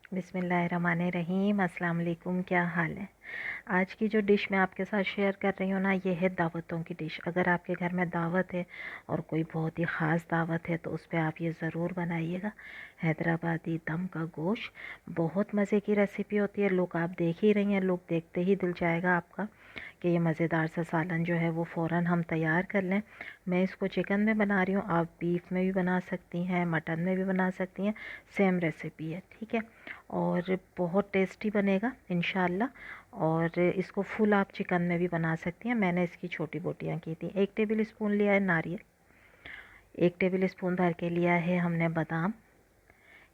बिस्मिल्लाहिर्रहमानिर्रहीम। अस्सलाम वालेकुम। क्या हाल है? आज की जो डिश मैं आपके साथ शेयर कर रही हूँ ना, ये है दावतों की डिश। अगर आपके घर में दावत है और कोई बहुत ही ख़ास दावत है तो उस पे आप ये ज़रूर बनाइएगा। हैदराबादी दम का गोश्त बहुत मज़े की रेसिपी होती है। लोग आप देख ही रही हैं, लोग देखते ही दिल जाएगा आपका कि ये मज़ेदार सा सालन जो है वो फ़ौरन हम तैयार कर लें। मैं इसको चिकन में बना रही हूँ, आप बीफ में भी बना सकती हैं, मटन में भी बना सकती हैं। सेम रेसिपी है, ठीक है। और बहुत टेस्टी बनेगा इंशाल्लाह। और इसको फुल आप चिकन में भी बना सकती हैं। मैंने इसकी छोटी बोटियाँ की थी। 1 टेबल स्पून लिया है नारियल, 1 टेबल स्पून भर के लिया है हमने बादाम,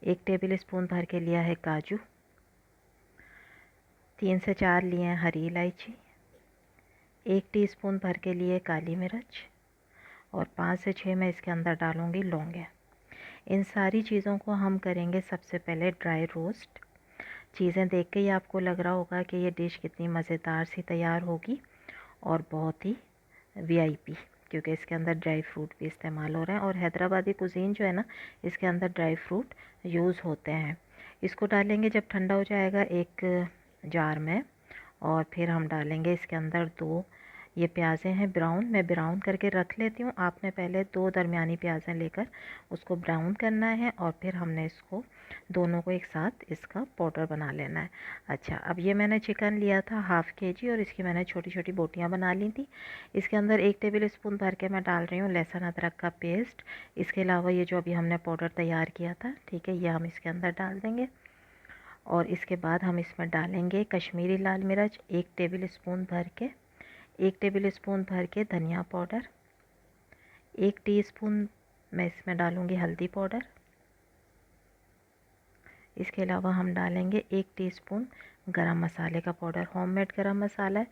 1 टेबल स्पून भर के लिया है काजू, 3 से 4 लिए हैं हरी इलायची, 1 टीस्पून भर के लिए काली मिर्च और 5 से 6 मैं इसके अंदर डालूँगी लौंग। इन सारी चीज़ों को हम करेंगे सबसे पहले ड्राई रोस्ट। चीज़ें देख के ही आपको लग रहा होगा कि ये डिश कितनी मज़ेदार सी तैयार होगी और बहुत ही वीआईपी, क्योंकि इसके अंदर ड्राई फ्रूट भी इस्तेमाल हो रहे हैं। और हैदराबादी कुज़ीन जो है ना, इसके अंदर ड्राई फ्रूट यूज़ होते हैं। इसको डालेंगे जब ठंडा हो जाएगा एक जार में, और फिर हम डालेंगे इसके अंदर 2 ये प्याज़ें हैं ब्राउन। मैं ब्राउन करके रख लेती हूँ। आपने पहले 2 दरमियानी प्याज़ें लेकर उसको ब्राउन करना है और फिर हमने इसको दोनों को एक साथ इसका पाउडर बना लेना है। अच्छा, अब ये मैंने चिकन लिया था हाफ़ केजी और इसकी मैंने छोटी छोटी बोटियाँ बना ली थी। इसके अंदर 1 टेबल स्पून भर के मैं डाल रही हूँ लहसुन अदरक का पेस्ट। इसके अलावा ये जो अभी हमने पाउडर तैयार किया था, ठीक है, ये हम इसके अंदर डाल देंगे। और इसके बाद हम इसमें डालेंगे कश्मीरी लाल मिर्च 1 टेबल स्पून भर के, 1 टेबल स्पून भर के धनिया पाउडर, 1 टीस्पून मैं इसमें डालूँगी हल्दी पाउडर। इसके अलावा हम डालेंगे 1 टीस्पून गरम मसाले का पाउडर, होममेड गरम मसाला है।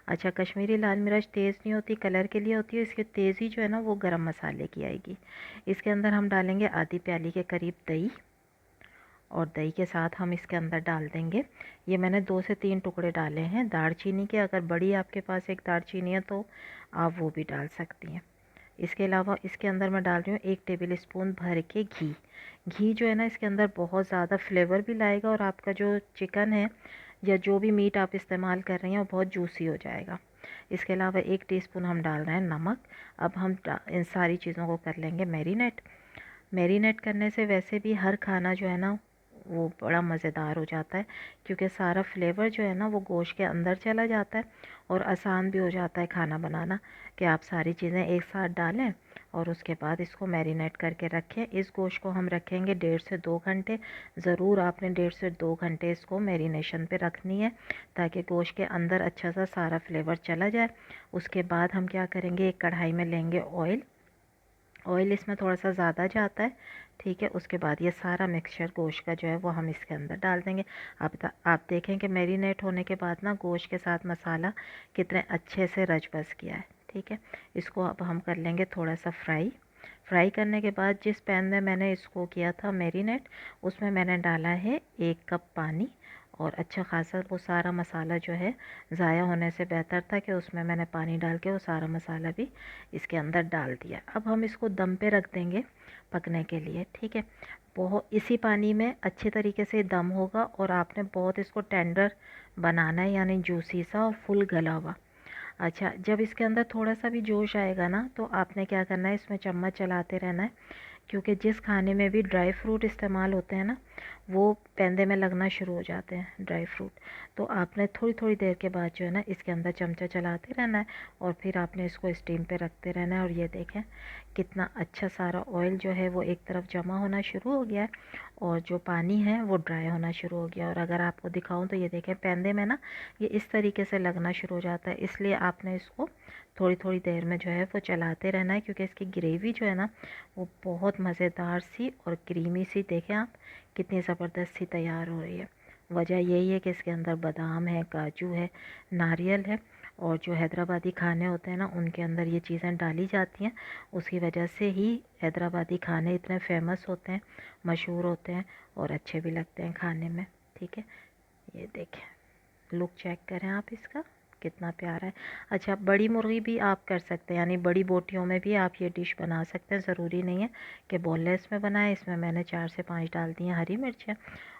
अच्छा, कश्मीरी लाल मिर्च तेज़ नहीं होती, कलर के लिए होती है। इसकी तेज़ी जो है ना वो गरम मसाले की आएगी। इसके अंदर हम डालेंगे आधी प्याली के करीब दही, और दही के साथ हम इसके अंदर डाल देंगे, ये मैंने 2 से 3 टुकड़े डाले हैं दालचीनी के। अगर बड़ी आपके पास एक दालचीनी है तो आप वो भी डाल सकती हैं। इसके अलावा इसके अंदर मैं डाल रही हूँ 1 टेबल स्पून भर के घी। घी जो है ना इसके अंदर बहुत ज़्यादा फ्लेवर भी लाएगा और आपका जो चिकन है या जो भी मीट आप इस्तेमाल कर रही हैं वो बहुत जूसी हो जाएगा। इसके अलावा 1 टीस्पून हम डाल रहे हैं नमक। अब हम इन सारी चीज़ों को कर लेंगे मैरिनेट। मैरिनेट करने से वैसे भी हर खाना जो है ना वो बड़ा मज़ेदार हो जाता है, क्योंकि सारा फ्लेवर जो है ना वो गोश्त के अंदर चला जाता है और आसान भी हो जाता है खाना बनाना, कि आप सारी चीज़ें एक साथ डालें और उसके बाद इसको मैरिनेट करके रखें। इस गोश्त को हम रखेंगे 1.5 से 2 घंटे। ज़रूर आपने 1.5 से 2 घंटे इसको मैरिनेशन पे रखनी है, ताकि गोश्त के अंदर अच्छा सा सारा फ्लेवर चला जाए। उसके बाद हम क्या करेंगे, एक कढ़ाई में लेंगे ऑयल। ऑयल इसमें थोड़ा सा ज़्यादा जाता है, ठीक है। उसके बाद ये सारा मिक्सचर गोश्त का जो है वो हम इसके अंदर डाल देंगे। आप देखें कि मैरिनेट होने के बाद ना गोश्त के साथ मसाला कितने अच्छे से रच बस किया है, ठीक है। इसको अब हम कर लेंगे थोड़ा सा फ्राई करने के बाद जिस पैन में मैंने इसको किया था मैरिनेट, उसमें मैंने डाला है 1 कप पानी। और अच्छा खासा वो सारा मसाला जो है, ज़ाया होने से बेहतर था कि उसमें मैंने पानी डाल के वो सारा मसाला भी इसके अंदर डाल दिया। अब हम इसको दम पे रख देंगे पकने के लिए, ठीक है। बहुत इसी पानी में अच्छे तरीके से दम होगा और आपने बहुत इसको टेंडर बनाना है, यानी जूसी सा और फुल गला हुआ। अच्छा, जब इसके अंदर थोड़ा सा भी जोश आएगा ना तो आपने क्या करना है, इसमें चम्मच चलाते रहना है, क्योंकि जिस खाने में भी ड्राई फ्रूट इस्तेमाल होते हैं ना वो पेंदे में लगना शुरू हो जाते हैं ड्राई फ्रूट। तो आपने थोड़ी थोड़ी देर के बाद जो है ना इसके अंदर चमचा चलाते रहना है और फिर आपने इसको स्टीम पे रखते रहना है। और ये देखें कितना अच्छा सारा ऑयल जो है वो एक तरफ जमा होना शुरू हो गया है और जो पानी है वो ड्राई होना शुरू हो गया। और अगर आपको दिखाऊं तो ये देखें पेंदे में ना ये इस तरीके से लगना शुरू हो जाता है। इसलिए आपने इसको थोड़ी थोड़ी देर में जो है वो चलाते रहना है, क्योंकि इसकी ग्रेवी जो है ना वो बहुत मज़ेदार सी और क्रीमी सी, देखें आप कितनी ज़बरदस्त सी तैयार हो रही है। वजह यही है कि इसके अंदर बादाम है, काजू है, नारियल है, और जो हैदराबादी खाने होते हैं ना उनके अंदर ये चीज़ें डाली जाती हैं। उसकी वजह से ही हैदराबादी खाने इतने फेमस होते हैं, मशहूर होते हैं और अच्छे भी लगते हैं खाने में, ठीक है। ये देखें, लुक चेक करें आप इसका कितना प्यारा है। अच्छा, बड़ी मुर्गी भी आप कर सकते हैं, यानी बड़ी बोटियों में भी आप ये डिश बना सकते हैं। ज़रूरी नहीं है कि बोनलेस में बनाएं। इसमें मैंने 4 से 5 डाल दी हैं हरी मिर्चें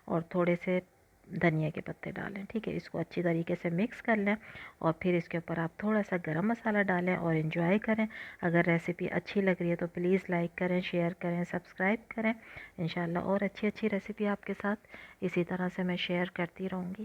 और थोड़े से धनिया के पत्ते डालें। ठीक है, इसको अच्छी तरीके से मिक्स कर लें और फिर इसके ऊपर आप थोड़ा सा गरम मसाला डालें और इन्जॉय करें। अगर रेसिपी अच्छी लग रही है तो प्लीज़ लाइक करें, शेयर करें, सब्सक्राइब करें। इंशाल्लाह और अच्छी अच्छी रेसिपी आपके साथ इसी तरह से मैं शेयर करती रहूँगी।